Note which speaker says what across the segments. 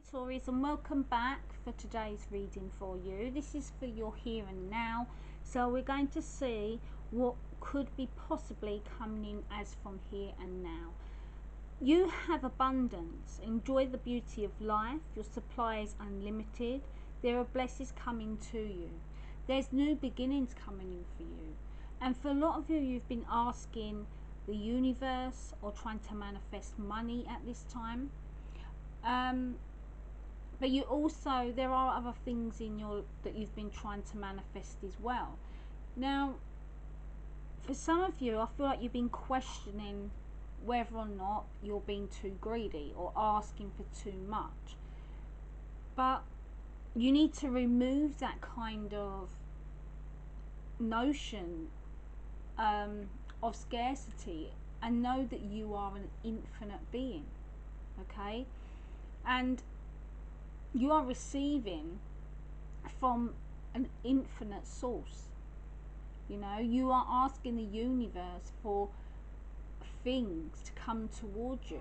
Speaker 1: Taurus, and welcome back for today's reading for you. This is for your here and now, so we're going to see what could be possibly coming in as from here and now. You have abundance, enjoy the beauty of life, your supply is unlimited, there are blessings coming to you, there's new beginnings coming in for you. And for a lot of you, you've been asking the universe or trying to manifest money at this time. But you also, there are other things in your that you've been trying to manifest as well. Now, for some of you, I feel like you've been questioning whether or not you're being too greedy or asking for too much. But you need to remove that kind of notion of scarcity and know that you are an infinite being, okay? And you are receiving from an infinite source. You know, you are asking the universe for things to come towards you.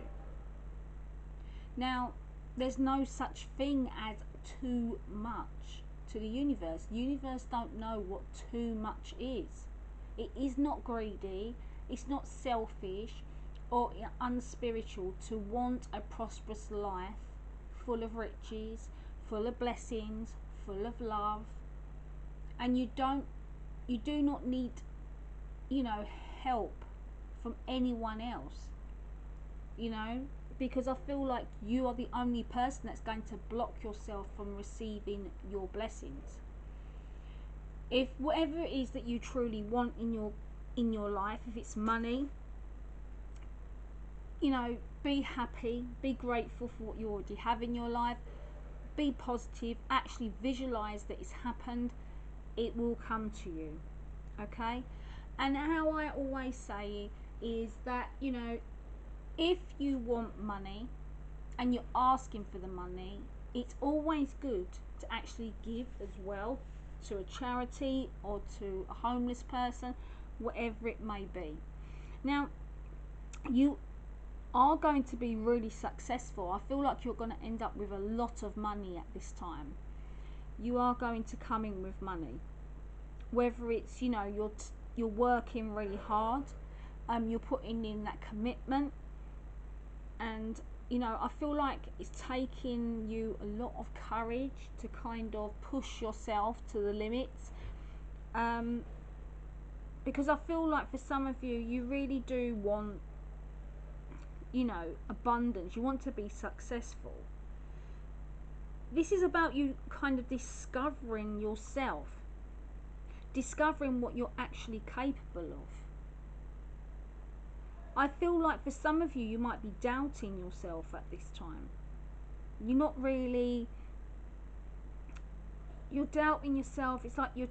Speaker 1: Now, there's no such thing as too much to the universe. The universe don't know what too much is. It is not greedy, it's not selfish or unspiritual to want a prosperous life full of riches, full of blessings, full of love. And you do not need, help from anyone else, because I feel like you are the only person that's going to block yourself from receiving your blessings. If whatever it is that you truly want in your life, if it's money, be happy, be grateful for what you already have in your life, be positive, actually visualize that it's happened, it will come to you, okay? And how I always say is that, if you want money and you're asking for the money, it's always good to actually give as well to a charity or to a homeless person, whatever it may be. Now, you are going to be really successful. I feel like you're going to end up with a lot of money at this time. You are going to come in with money, whether it's you're working really hard, you're putting in that commitment, and I feel like it's taking you a lot of courage to kind of push yourself to the limits, because I feel like for some of you, you really do want abundance. You want to be successful. This is about you kind of discovering yourself, discovering what you're actually capable of. I feel like for some of you, you might be doubting yourself at this time. You're doubting yourself. It's like you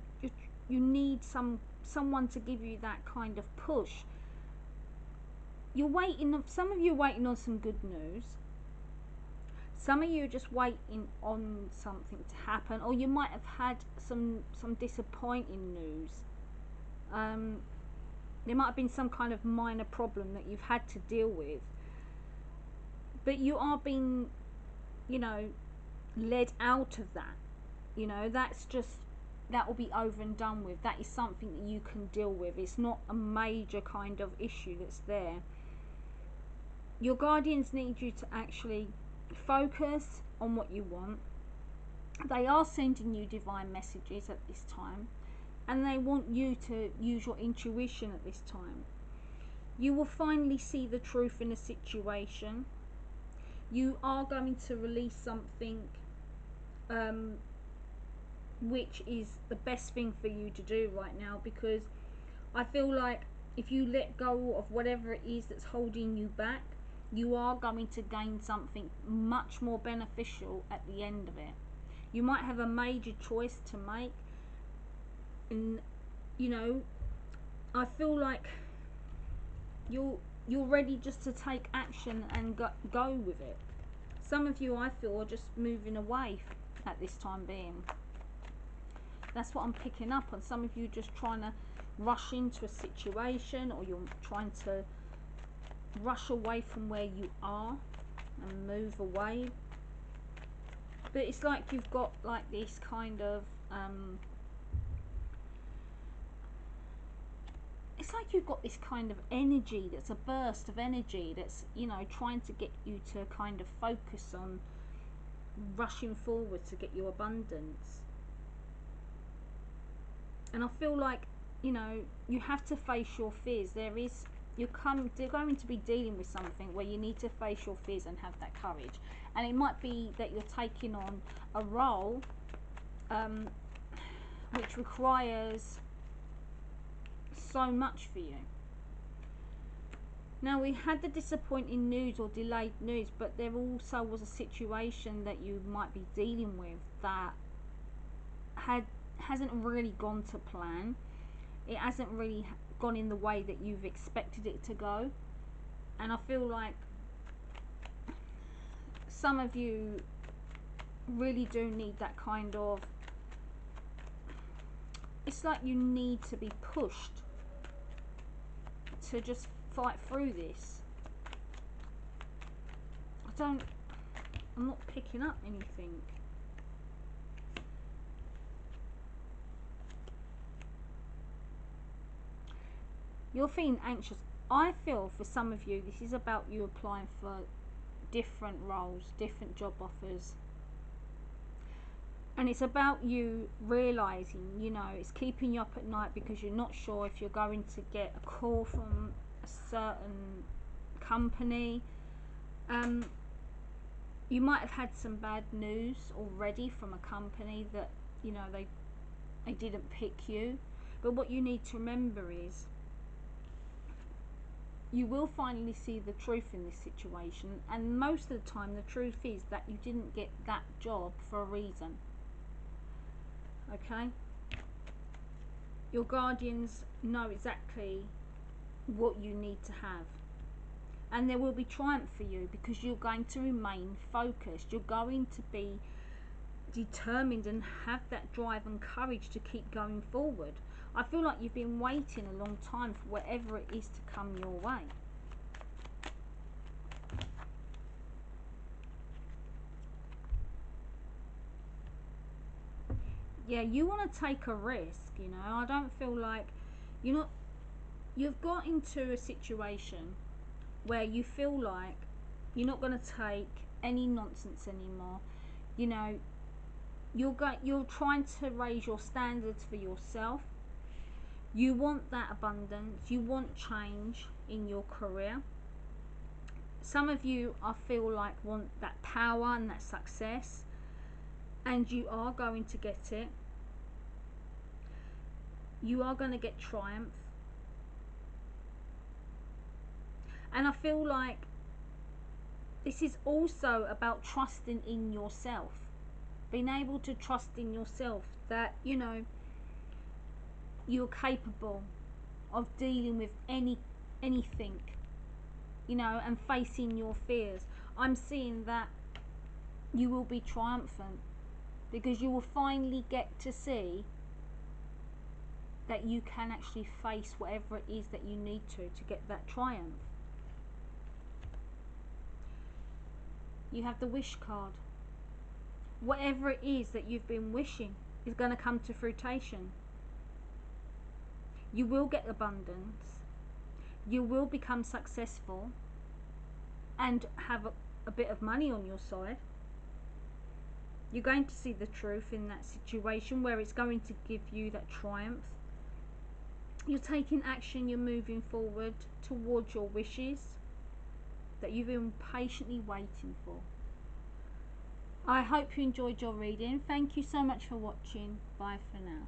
Speaker 1: need someone to give you that kind of push. Some of you are waiting on some good news. Some of you are just waiting on something to happen, or you might have had some disappointing news. There might have been some kind of minor problem that you've had to deal with, but you are being, led out of that. That will be over and done with. That is something that you can deal with. It's not a major kind of issue that's there. Your guardians need you to actually focus on what you want. They are sending you divine messages at this time, and they want you to use your intuition at this time. You will finally see the truth in a situation. You are going to release something which is the best thing for you to do right now, because I feel like if you let go of whatever it is that's holding you back, you are going to gain something much more beneficial at the end of it. You might have a major choice to make, and I feel like you're ready just to take action and go with it. Some of you, I feel, are just moving away at this time being. That's what I'm picking up on. Some of you just trying to rush into a situation, or you're trying to rush away from where you are and move away. But it's like you've got like this kind of it's like you've got this kind of energy that's a burst of energy that's, you know, trying to get you to kind of focus on rushing forward to get your abundance. And I feel like, you know, you have to face your fears. They're going to be dealing with something where you need to face your fears and have that courage. And it might be that you're taking on a role which requires so much for you. Now, we had the disappointing news or delayed news, but there also was a situation that you might be dealing with that hasn't really gone to plan. It hasn't really gone in the way that you've expected it to go. And I feel like some of you really do need that kind of, it's like you need to be pushed to just fight through this. I'm not picking up anything. You're feeling anxious. I feel for some of you, this is about you applying for different roles, different job offers. And it's about you realising, you know, it's keeping you up at night because you're not sure if you're going to get a call from a certain company. You might have had some bad news already from a company that, you know, they didn't pick you. But what you need to remember is you will finally see the truth in this situation, and most of the time the truth is that you didn't get that job for a reason. Okay? Your guardians know exactly what you need to have, and there will be triumph for you because you're going to remain focused. You're going to be determined and have that drive and courage to keep going forward. I feel like you've been waiting a long time for whatever it is to come your way. Yeah, you want to take a risk, you know. I don't feel like you've got into a situation where you feel like you're not going to take any nonsense anymore. You know, you're trying to raise your standards for yourself. You want that abundance, you want change in your career. Some of you, I feel like, want that power and that success, and you are going to get it. You are going to get triumph. And I feel like this is also about trusting in yourself, being able to trust in yourself that, you know, you're capable of dealing with anything, you know, and facing your fears. I'm seeing that you will be triumphant because you will finally get to see that you can actually face whatever it is that you need to get that triumph. You have the wish card. Whatever it is that you've been wishing is going to come to fruition. You will get abundance. You will become successful and have a bit of money on your side. You're going to see the truth in that situation where it's going to give you that triumph. You're taking action, you're moving forward towards your wishes that you've been patiently waiting for. I hope you enjoyed your reading. Thank you so much for watching. Bye for now.